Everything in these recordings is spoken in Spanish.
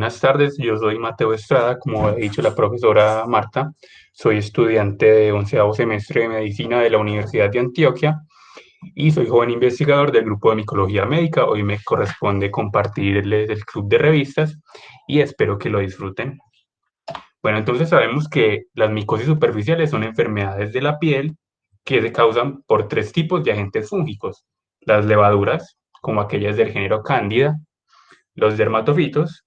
Buenas tardes, yo soy Mateo Estrada, como ha dicho la profesora Marta, soy estudiante de 11º semestre de Medicina de la Universidad de Antioquia y soy joven investigador del grupo de Micología Médica. Hoy me corresponde compartirles el club de revistas y espero que lo disfruten. Bueno, entonces sabemos que las micosis superficiales son enfermedades de la piel que se causan por tres tipos de agentes fúngicos: las levaduras, como aquellas del género Cándida; los dermatofitos,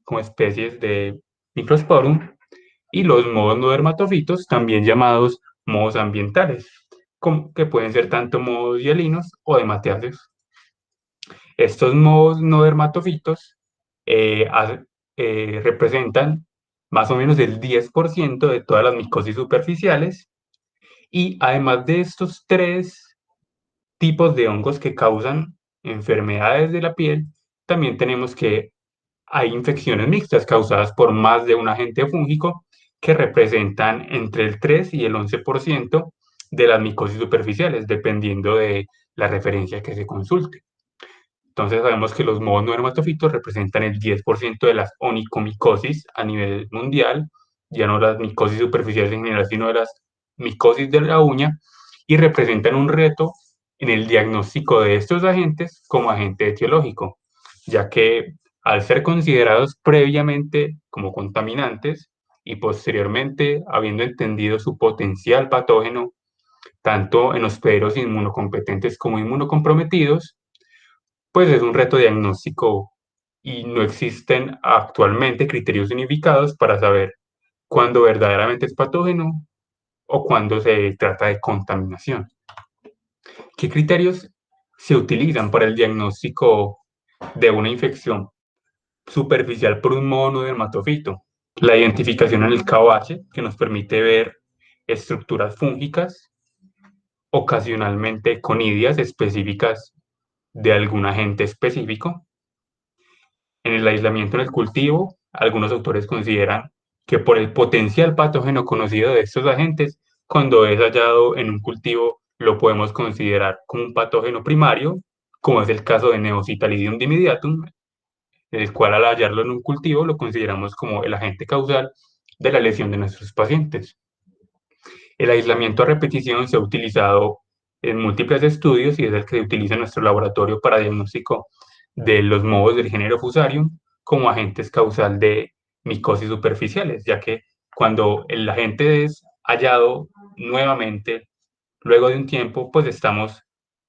como especies de Microsporum; y los mohos no dermatofitos, también llamados mohos ambientales, que pueden ser tanto mohos hialinos o hemateáceos. Estos mohos no dermatofitos eh, ha- representan más o menos el 10% de todas las micosis superficiales, y además de estos tres tipos de hongos que causan enfermedades de la piel, también tenemos que hay infecciones mixtas causadas por más de un agente fúngico que representan entre el 3 y el 11% de las micosis superficiales, dependiendo de la referencia que se consulte. Entonces sabemos que los mohos no dermatofitos representan el 10% de las onicomicosis a nivel mundial, ya no las micosis superficiales en general, sino de las micosis de la uña, y representan un reto en el diagnóstico de estos agentes como agente etiológico, ya que al ser considerados previamente como contaminantes y posteriormente habiendo entendido su potencial patógeno, tanto en hospederos inmunocompetentes como inmunocomprometidos, pues es un reto diagnóstico y no existen actualmente criterios unificados para saber cuándo verdaderamente es patógeno o cuándo se trata de contaminación. ¿Qué criterios se utilizan para el diagnóstico de una infección superficial por un moho no dermatofito? La identificación en el KOH, que nos permite ver estructuras fúngicas, ocasionalmente conidias específicas de algún agente específico. En el aislamiento en el cultivo, algunos autores consideran que por el potencial patógeno conocido de estos agentes, cuando es hallado en un cultivo, lo podemos considerar como un patógeno primario, como es el caso de Neocitalidium dimidiatum, el cual al hallarlo en un cultivo lo consideramos como el agente causal de la lesión de nuestros pacientes. El aislamiento a repetición se ha utilizado en múltiples estudios y es el que se utiliza en nuestro laboratorio para diagnóstico de los mohos del género Fusarium como agentes causal de micosis superficiales, ya que cuando el agente es hallado nuevamente luego de un tiempo, pues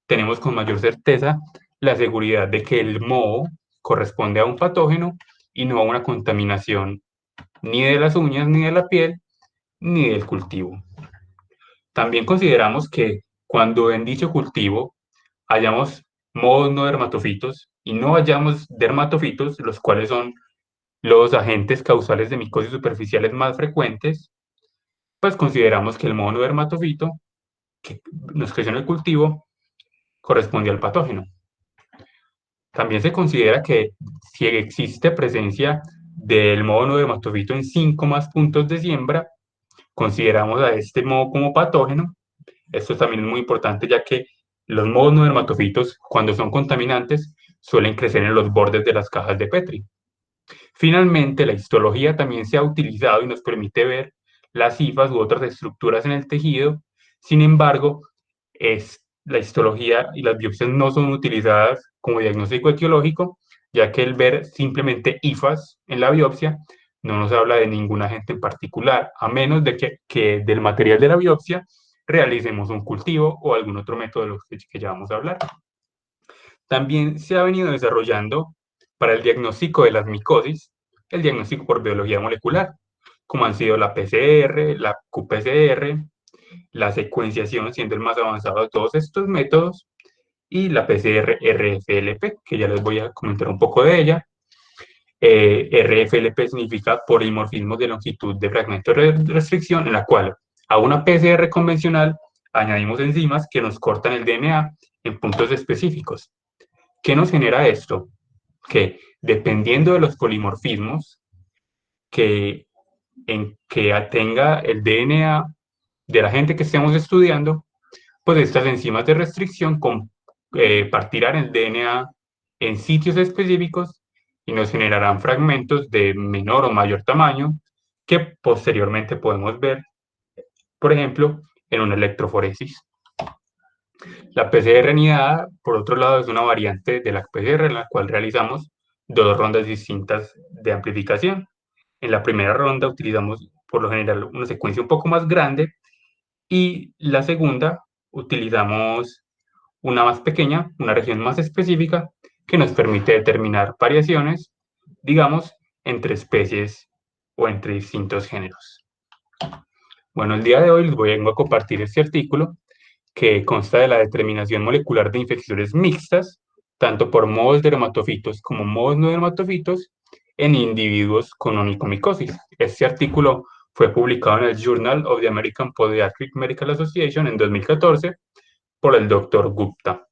tenemos con mayor certeza la seguridad de que el moho corresponde a un patógeno y no a una contaminación ni de las uñas, ni de la piel, ni del cultivo. También consideramos que cuando en dicho cultivo hayamos mohos no dermatofitos y no hayamos dermatofitos, los cuales son los agentes causales de micosis superficiales más frecuentes, pues consideramos que el moho no dermatofito que nos creció en el cultivo corresponde al patógeno. También se considera que si existe presencia del moho no dermatofito en 5 más puntos de siembra, consideramos a este moho como patógeno. Esto también es muy importante, ya que los mohos no dermatofitos, cuando son contaminantes, suelen crecer en los bordes de las cajas de Petri. Finalmente, la histología también se ha utilizado y nos permite ver las hifas u otras estructuras en el tejido. Sin embargo, la histología y las biopsias no son utilizadas como diagnóstico etiológico, ya que el ver simplemente hifas en la biopsia no nos habla de ningún agente en particular, a menos de que del material de la biopsia realicemos un cultivo o algún otro método de los que ya vamos a hablar. También se ha venido desarrollando para el diagnóstico de las micosis, el diagnóstico por biología molecular, como han sido la PCR, la qPCR, la secuenciación siendo el más avanzado de todos estos métodos, y la PCR RFLP, que ya les voy a comentar un poco de ella. RFLP significa polimorfismo de longitud de fragmento de restricción, en la cual a una PCR convencional añadimos enzimas que nos cortan el DNA en puntos específicos. ¿Qué nos genera esto? Que dependiendo de los polimorfismos que, que tenga el DNA de la gente que estemos estudiando, pues estas enzimas de restricción partirán el DNA en sitios específicos y nos generarán fragmentos de menor o mayor tamaño que posteriormente podemos ver, por ejemplo, en una electroforesis. La PCR anidada, por otro lado, es una variante de la PCR en la cual realizamos dos rondas distintas de amplificación. En la primera ronda utilizamos por lo general una secuencia un poco más grande y la segunda utilizamos una más pequeña, una región más específica que nos permite determinar variaciones, digamos, entre especies o entre distintos géneros. Bueno, el día de hoy les vengo a compartir este artículo que consta de la determinación molecular de infecciones mixtas, tanto por modos dermatofitos como modos no dermatofitos, en individuos con onicomicosis. Este artículo fue publicado en el Journal of the American Podiatric Medical Association en 2014 por el Dr. Gupta.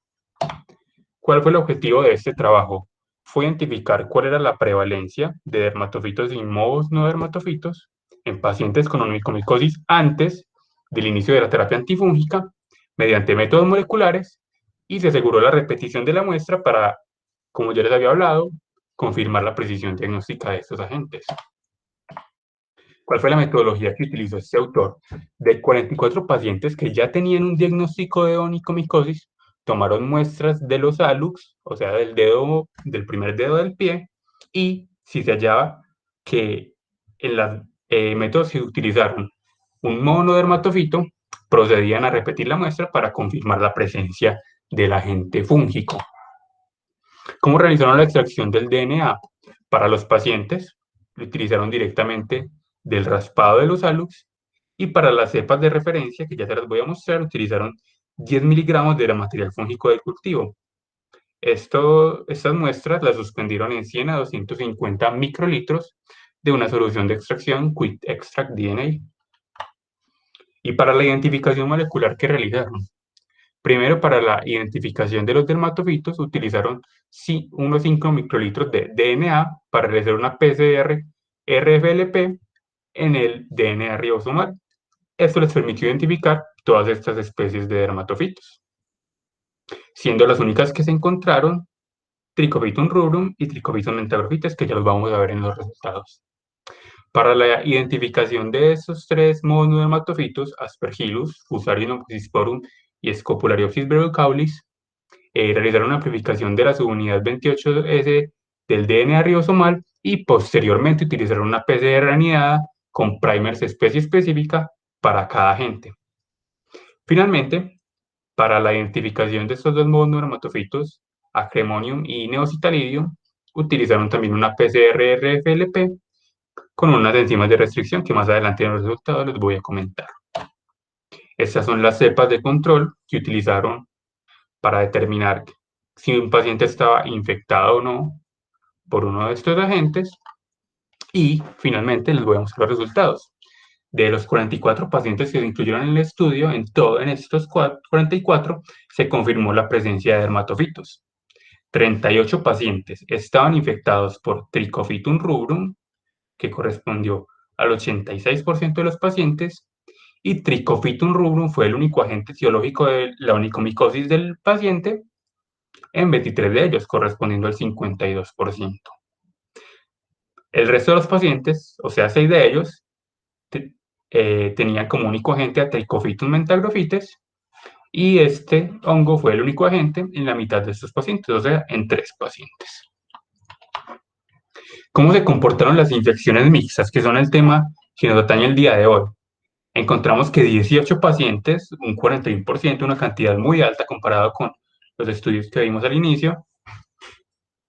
¿Cuál fue el objetivo de este trabajo? Fue identificar cuál era la prevalencia de dermatofitos y mohos no dermatofitos en pacientes con onicomicosis antes del inicio de la terapia antifúngica mediante métodos moleculares y se aseguró la repetición de la muestra para, como ya les había hablado, confirmar la precisión diagnóstica de estos agentes. ¿Cuál fue la metodología que utilizó este autor? De 44 pacientes que ya tenían un diagnóstico de onicomicosis, tomaron muestras de los hallux, o sea, del primer dedo del pie, y si se hallaba que en los métodos que utilizaron un monodermatofito, procedían a repetir la muestra para confirmar la presencia del agente fúngico. ¿Cómo realizaron la extracción del DNA? Para los pacientes, lo utilizaron directamente del raspado de los hallux y para las cepas de referencia, que ya se las voy a mostrar, utilizaron 10 miligramos de material fúngico del cultivo. Estas muestras las suspendieron en 100 a 250 microlitros de una solución de extracción Quick Extract DNA. Y para la identificación molecular que realizaron, primero para la identificación de los dermatofitos utilizaron unos 5 microlitros de DNA para realizar una PCR RFLP en el DNA ribosomal. Esto les permitió identificar todas estas especies de dermatofitos, siendo las únicas que se encontraron Trichophytum rubrum y Trichophytum mentagrophytes, que ya los vamos a ver en los resultados. Para la identificación de estos tres monodermatofitos, Aspergillus, Fusarium oxysporum y Scopulariopsis verrucaulis, realizaron una amplificación de la subunidad 28S del DNA ribosomal y posteriormente utilizaron una PCR anidada con primers especie específica para cada agente. Finalmente, para la identificación de estos dos monodermatofitos, Acremonium y Neocitalidium, utilizaron también una PCR RFLP con unas enzimas de restricción que más adelante en los resultados les voy a comentar. Estas son las cepas de control que utilizaron para determinar si un paciente estaba infectado o no por uno de estos agentes y finalmente les voy a mostrar los resultados. De los 44 pacientes que se incluyeron en el estudio, en estos 44 se confirmó la presencia de dermatofitos. 38 pacientes estaban infectados por Trichophytum rubrum, que correspondió al 86% de los pacientes, y Trichophytum rubrum fue el único agente etiológico de la onicomicosis del paciente en 23 de ellos, correspondiendo al 52%. El resto de los pacientes, o sea, 6 de ellos, tenían como único agente a Trichophytum mentagrophytes y este hongo fue el único agente en la mitad de estos pacientes, o sea, en 3 pacientes. ¿Cómo se comportaron las infecciones mixtas, que son el tema que nos atañe el día de hoy? Encontramos que 18 pacientes, un 41%, una cantidad muy alta comparado con los estudios que vimos al inicio,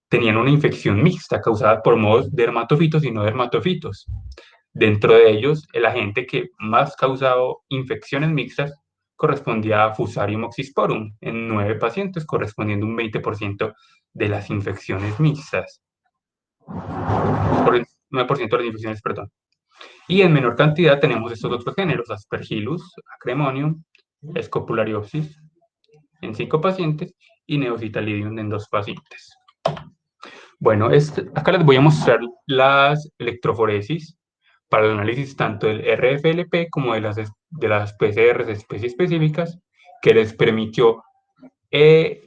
tenían una infección mixta causada por modos dermatofitos y no dermatofitos. Dentro de ellos, el agente que más causaba infecciones mixtas correspondía a Fusarium oxysporum en 9 pacientes, correspondiendo a un 20% de las infecciones mixtas. Por el 9% de las infecciones, perdón. Y en menor cantidad tenemos estos otros géneros, Aspergillus, Acremonium, Scopulariopsis en 5 pacientes y Neocitalidium en 2 pacientes. Bueno, acá les voy a mostrar las electroforesis para el análisis tanto del RFLP como de las PCRs especies específicas que les permitió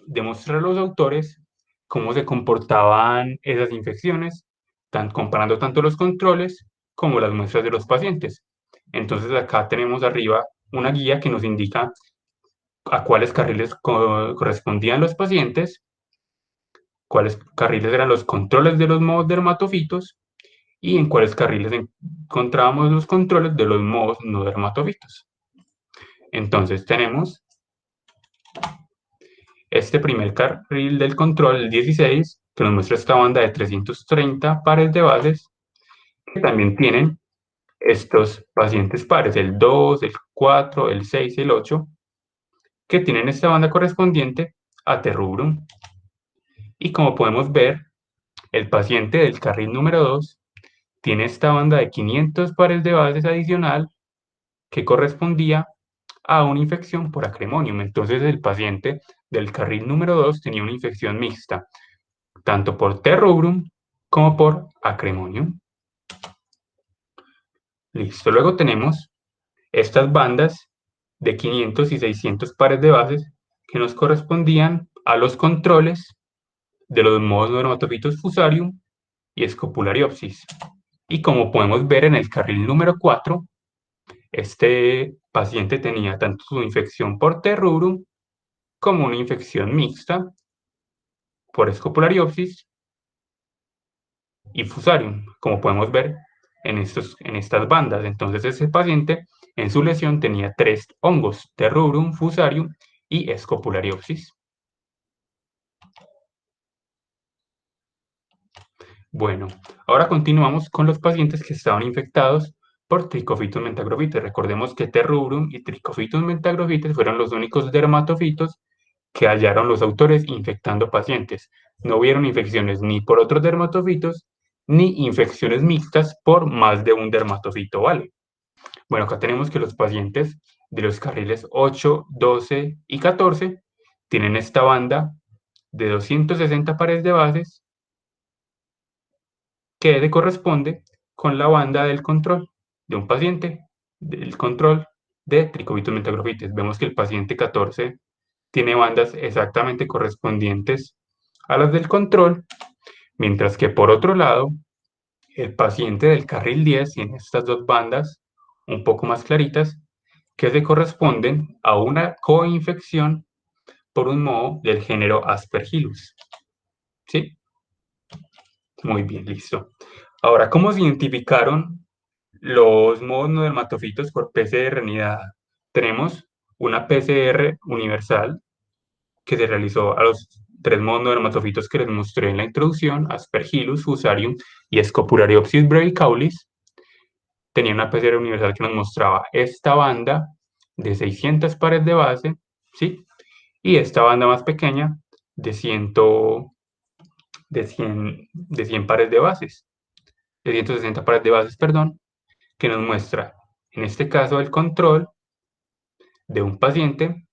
demostrar a los autores cómo se comportaban esas infecciones, comparando tanto los controles como las muestras de los pacientes. Entonces acá tenemos arriba una guía que nos indica a cuáles carriles correspondían los pacientes, cuáles carriles eran los controles de los modos dermatofitos y en cuáles carriles encontrábamos los controles de los modos no dermatofitos. Entonces tenemos este primer carril del control, el 16, que nos muestra esta banda de 330 pares de bases, que también tienen estos pacientes pares, el 2, el 4, el 6 y el 8, que tienen esta banda correspondiente a T-rubrum. Y como podemos ver, el paciente del carril número 2 tiene esta banda de 500 pares de bases adicional que correspondía a una infección por Acremonium. Entonces el paciente del carril número 2 tenía una infección mixta, tanto por T-rubrum como por Acremonium. Listo, luego tenemos estas bandas de 500 y 600 pares de bases que nos correspondían a los controles de los modos dermatofitos Fusarium y Scopulariopsis. Y como podemos ver en el carril número 4, este paciente tenía tanto su infección por T-rubrum como una infección mixta por Scopulariopsis y Fusarium, como podemos ver en estas bandas. Entonces ese paciente en su lesión tenía 3 hongos, T-rubrum, Fusarium y Scopulariopsis. Bueno, ahora continuamos con los pacientes que estaban infectados por Trichofitus mentagrophites. Recordemos que T-rubrum y Trichofitus mentagrophites fueron los únicos dermatofitos que hallaron los autores infectando pacientes. No hubieron infecciones ni por otros dermatofitos, ni infecciones mixtas por más de un dermatofito, ¿vale? Bueno, acá tenemos que los pacientes de los carriles 8, 12 y 14 tienen esta banda de 260 pares de bases que corresponde con la banda del control de un paciente del control de Trichofitus mentagrophites. Vemos que el paciente 14 tiene bandas exactamente correspondientes a las del control, mientras que por otro lado, el paciente del carril 10 tiene estas dos bandas un poco más claritas que se corresponden a una coinfección por un moho del género Aspergillus. ¿Sí? Muy bien, listo. Ahora, ¿cómo se identificaron los mohos no dermatofitos por PCR nidada? Tenemos una PCR universal que se realizó a los 3 mohos no dermatofitos que les mostré en la introducción, Aspergillus, Fusarium y Scopulariopsis brevicollis. Tenía una PCR universal que nos mostraba esta banda de 600 pares de base, ¿sí? Y esta banda más pequeña de 100 pares de bases, de 160 pares de bases, perdón, que nos muestra, en este caso, el control de un paciente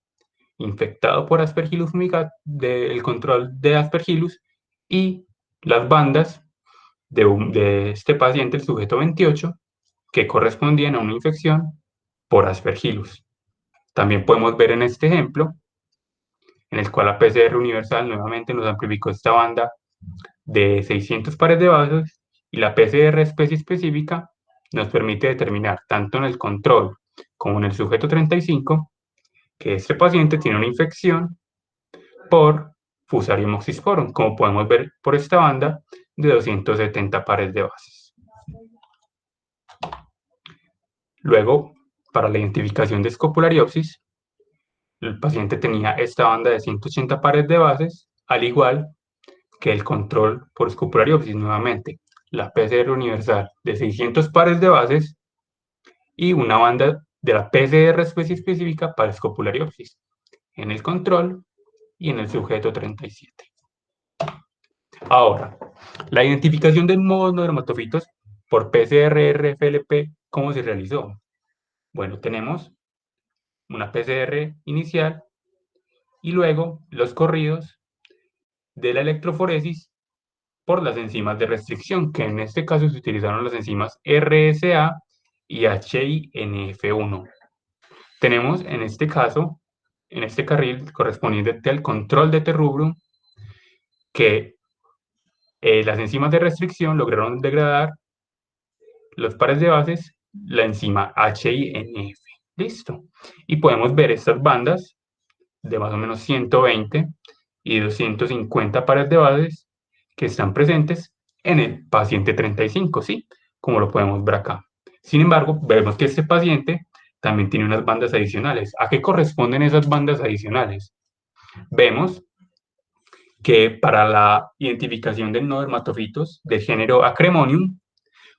infectado por Aspergillus fumigatus, el control de Aspergillus y las bandas de este paciente, el sujeto 28, que correspondían a una infección por Aspergillus. También podemos ver en este ejemplo, en el cual la PCR universal nuevamente nos amplificó esta banda de 600 pares de bases y la PCR especie específica nos permite determinar tanto en el control como en el sujeto 35 que este paciente tiene una infección por Fusarium oxysporum, como podemos ver por esta banda de 270 pares de bases. Luego, para la identificación de Scopulariopsis, el paciente tenía esta banda de 180 pares de bases, al igual que el control por Scopulariopsis, nuevamente, la PCR universal de 600 pares de bases y una banda de la PCR especie específica para Scopulariopsis, en el control y en el sujeto 37. Ahora, la identificación de mohos no dermatofitos por PCR-RFLP, ¿cómo se realizó? Bueno, tenemos una PCR inicial y luego los corridos de la electroforesis por las enzimas de restricción, que en este caso se utilizaron las enzimas RSA y HINF1. Tenemos en este caso, en este carril correspondiente al control de T-rubrum, que las enzimas de restricción lograron degradar los pares de bases, la enzima HINF. Listo. Y podemos ver estas bandas de más o menos 120 y 250 pares de bases que están presentes en el paciente 35, ¿sí? Como lo podemos ver acá. Sin embargo, vemos que este paciente también tiene unas bandas adicionales. ¿A qué corresponden esas bandas adicionales? Vemos que para la identificación de no dermatofitos del género Acremonium,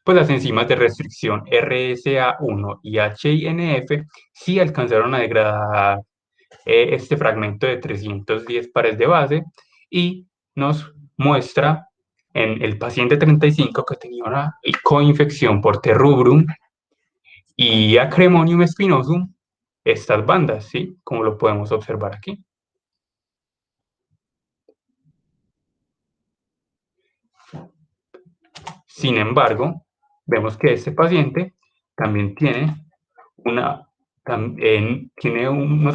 pues las enzimas de restricción RSA1 y HINF sí alcanzaron a degradar este fragmento de 310 pares de base y nos muestra en el paciente 35 que tenía una coinfección por T-rubrum y Acremonium spinosum, estas bandas, ¿sí? Como lo podemos observar aquí. Sin embargo, vemos que este paciente también tiene unos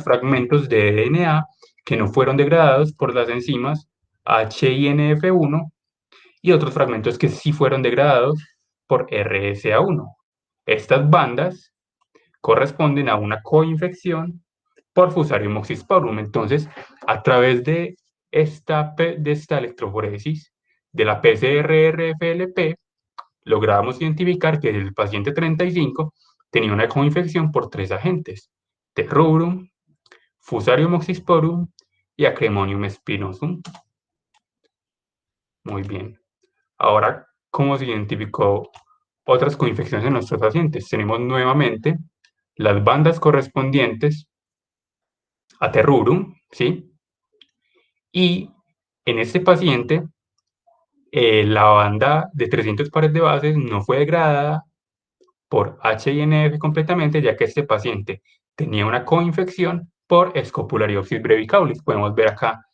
fragmentos de DNA que no fueron degradados por las enzimas HINF1 y otros fragmentos que sí fueron degradados por RSA1. Estas bandas corresponden a una coinfección por Fusarium oxysporum. Entonces, a través de esta electroforesis de la PCR-RFLP, logramos identificar que el paciente 35 tenía una coinfección por 3 agentes: T-rubrum, Fusarium oxysporum y Acremonium spinosum. Muy bien. Ahora, ¿cómo se identificó otras coinfecciones en nuestros pacientes? Tenemos nuevamente las bandas correspondientes a T-rubrum, ¿sí? Y en este paciente, la banda de 300 pares de bases no fue degradada por HINF completamente, ya que este paciente tenía una coinfección por Scopulariopsis brevicaudis. Podemos ver acá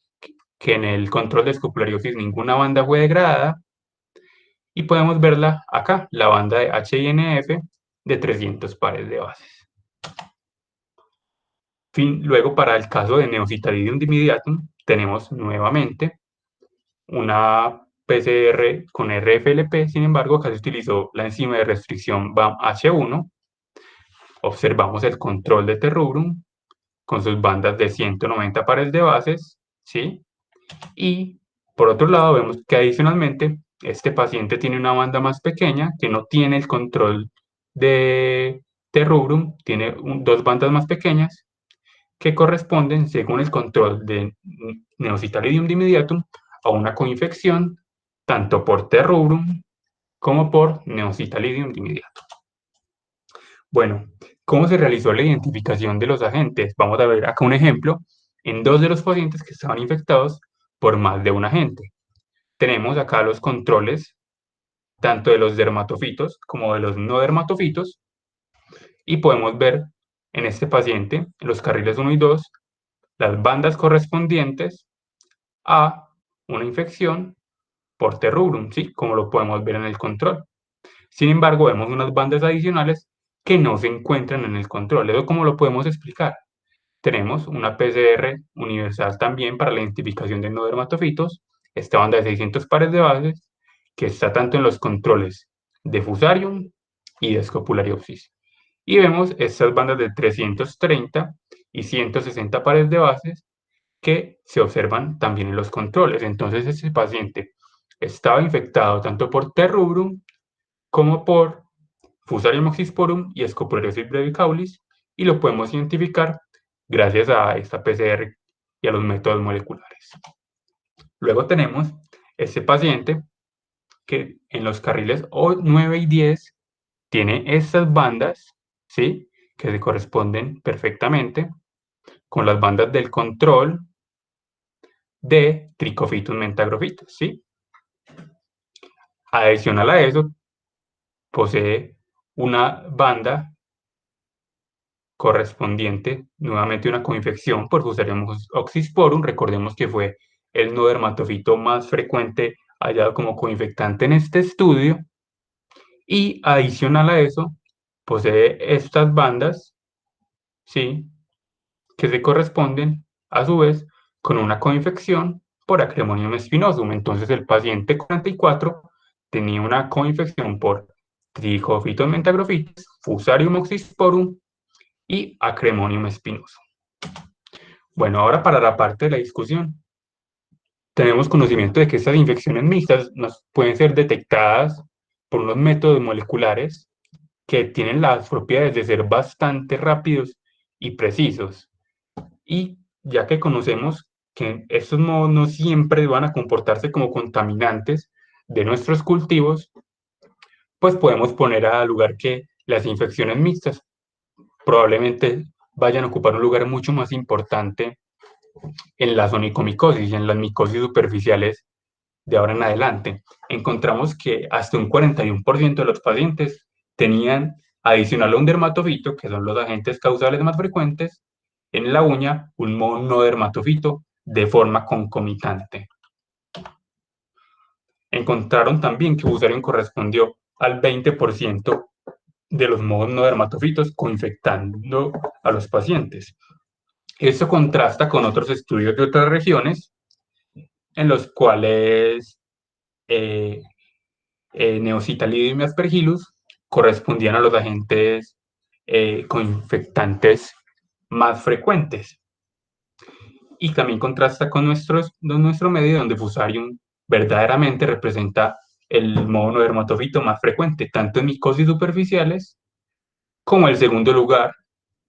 que en el control de Scopulariopsis ninguna banda fue degradada y podemos verla acá, la banda de HINF de 300 pares de bases. Luego, para el caso de Neocitaridium dimidiatum, tenemos nuevamente una PCR con RFLP, sin embargo, acá se utilizó la enzima de restricción BAM-H1. Observamos el control de T-rubrum con sus bandas de 190 pares de bases, ¿sí? Y por otro lado, vemos que adicionalmente este paciente tiene una banda más pequeña que no tiene el control de T-rubrum, tiene dos bandas más pequeñas que corresponden, según el control de Neocitaridium dimidiatum, a una coinfección tanto por T-rubrum como por Neocitaridium dimidiatum. Bueno, ¿cómo se realizó la identificación de los agentes? Vamos a ver acá un ejemplo en dos de los pacientes que estaban infectados por más de un agente. Tenemos acá los controles tanto de los dermatofitos como de los no dermatofitos y podemos ver en este paciente, en los carriles 1 y 2, las bandas correspondientes a una infección por T-rubrum, ¿sí? Como lo podemos ver en el control. Sin embargo, vemos unas bandas adicionales que no se encuentran en el control. ¿Eso cómo lo podemos explicar? Tenemos una PCR universal también para la identificación de no dermatofitos, esta banda de 600 pares de bases, que está tanto en los controles de Fusarium y de Scopulariopsis. Y vemos estas bandas de 330 y 160 pares de bases que se observan también en los controles. Entonces, este paciente estaba infectado tanto por T-rubrum como por Fusarium oxysporum y Scopulariopsis brevicaudis, y lo podemos identificar gracias a esta PCR y a los métodos moleculares. Luego tenemos este paciente que en los carriles 9 y 10 tiene estas bandas, ¿sí? Que se corresponden perfectamente con las bandas del control de Trichophytus mentagrophytus, ¿sí? Adicional a eso, posee una banda correspondiente nuevamente una coinfección por Fusarium oxysporum. Recordemos que fue el no dermatofito más frecuente hallado como coinfectante en este estudio. Y adicional a eso, posee estas bandas, ¿sí? Que se corresponden a su vez con una coinfección por Acremonium spinosum. Entonces el paciente 44 tenía una coinfección por Trichofitos mentagrophis, Fusarium oxysporum y Acremonium spinosum. Bueno, ahora para la parte de la discusión. Tenemos conocimiento de que estas infecciones mixtas nos pueden ser detectadas por unos métodos moleculares que tienen las propiedades de ser bastante rápidos y precisos. Y ya que conocemos que estos modos no siempre van a comportarse como contaminantes de nuestros cultivos, pues podemos poner a lugar que las infecciones mixtas probablemente vayan a ocupar un lugar mucho más importante en la onicomicosis y en las micosis superficiales de ahora en adelante. Encontramos que hasta un 41% de los pacientes tenían, adicional a un dermatofito, que son los agentes causales más frecuentes, en la uña un monodermatofito de forma concomitante. Encontraron también que Fusarium correspondió al 20% de los monodermatofitos coinfectando a los pacientes. Esto contrasta con otros estudios de otras regiones en los cuales eh, Neocitalidium y Aspergillus correspondían a los agentes coinfectantes más frecuentes. Y también contrasta con nuestro medio, donde Fusarium verdaderamente representa el monodermatofito más frecuente, tanto en micosis superficiales como el segundo lugar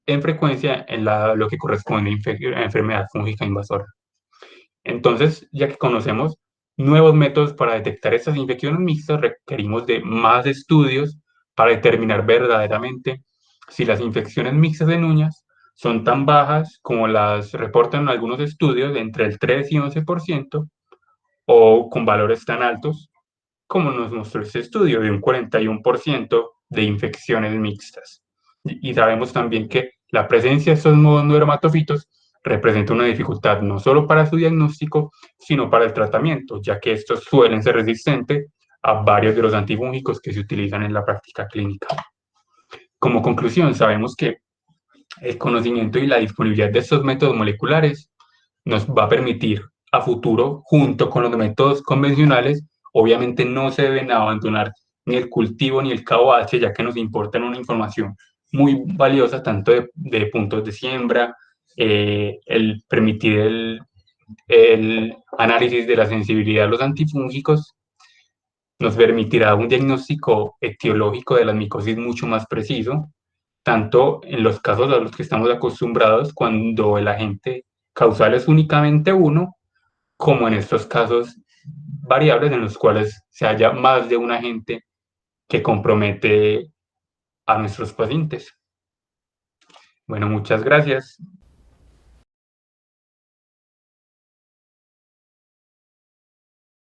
en frecuencia en lo que corresponde a enfermedad fúngica invasora. Entonces, ya que conocemos nuevos métodos para detectar estas infecciones mixtas, requerimos de más estudios para determinar verdaderamente si las infecciones mixtas en uñas son tan bajas como las reportan algunos estudios de entre el 3 y 11% o con valores tan altos como nos mostró este estudio de un 41% de infecciones mixtas. Y sabemos también que la presencia de estos monodermatofitos representa una dificultad no solo para su diagnóstico, sino para el tratamiento, ya que estos suelen ser resistentes a varios de los antifúngicos que se utilizan en la práctica clínica. Como conclusión, sabemos que el conocimiento y la disponibilidad de estos métodos moleculares nos va a permitir a futuro, junto con los métodos convencionales, obviamente no se deben abandonar ni el cultivo ni el KOH, ya que nos importan una información muy valiosa, tanto de puntos de siembra, el permitir el análisis de la sensibilidad a los antifúngicos, nos permitirá un diagnóstico etiológico de la micosis mucho más preciso, tanto en los casos a los que estamos acostumbrados cuando el agente causal es únicamente uno, como en estos casos variables en los cuales se halla más de un agente que compromete a nuestros pacientes. Bueno, muchas gracias.